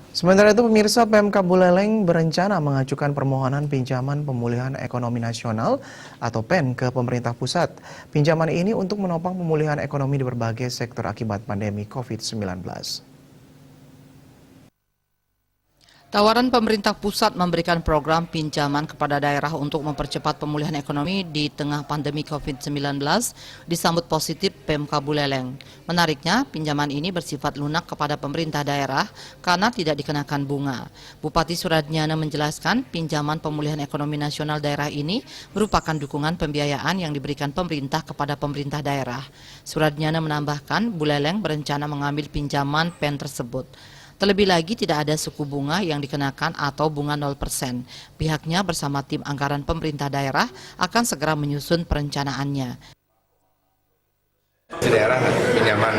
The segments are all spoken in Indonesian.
Sementara itu, pemirsa, PMK Buleleng berencana mengajukan permohonan pinjaman pemulihan ekonomi nasional atau PEN ke pemerintah pusat. Pinjaman ini untuk menopang pemulihan ekonomi di berbagai sektor akibat pandemi COVID-19. Tawaran pemerintah pusat memberikan program pinjaman kepada daerah untuk mempercepat pemulihan ekonomi di tengah pandemi COVID-19 disambut positif PMK Buleleng. Menariknya, pinjaman ini bersifat lunak kepada pemerintah daerah karena tidak dikenakan bunga. Bupati Suradnyana menjelaskan pinjaman pemulihan ekonomi nasional daerah ini merupakan dukungan pembiayaan yang diberikan pemerintah kepada pemerintah daerah. Suradnyana menambahkan, Buleleng berencana mengambil pinjaman PEN tersebut. Terlebih lagi tidak ada suku bunga yang dikenakan atau bunga 0%. Pihaknya bersama tim anggaran pemerintah daerah akan segera menyusun perencanaannya. Di daerah pinjaman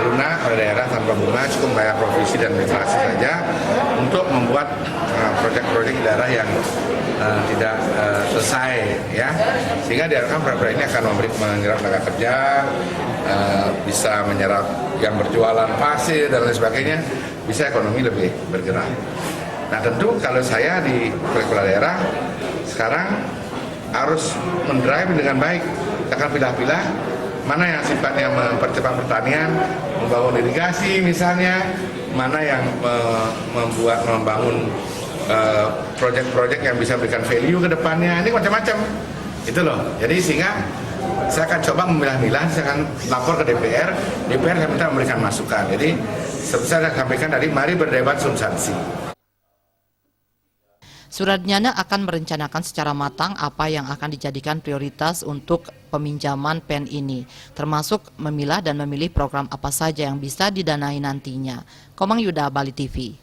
lunak pada daerah tanpa bunga cukup bayar provisi dan inflasi saja untuk membuat proyek-proyek di daerah yang tidak selesai, ya, sehingga diharapkan proyek ini akan menyerap tenaga kerja, bisa menyerap yang berjualan pasir dan lain sebagainya, bisa ekonomi lebih bergerak. Nah, tentu kalau saya di kepala daerah sekarang harus mendrive dengan baik, akan pilah-pilah mana yang sifatnya mempercepat pertanian, membangun irigasi misalnya, mana yang membangun proyek-proyek yang bisa memberikan value ke depannya, ini macam-macam, itu loh. Jadi sehingga saya akan coba memilah-milah, saya akan lapor ke DPR saya minta memberikan masukan. Jadi seperti saya sampaikan tadi, mari berdebat substansi. Suradnyana akan merencanakan secara matang apa yang akan dijadikan prioritas untuk peminjaman PEN ini, termasuk memilah dan memilih program apa saja yang bisa didanai nantinya. Komang Yuda, Bali TV.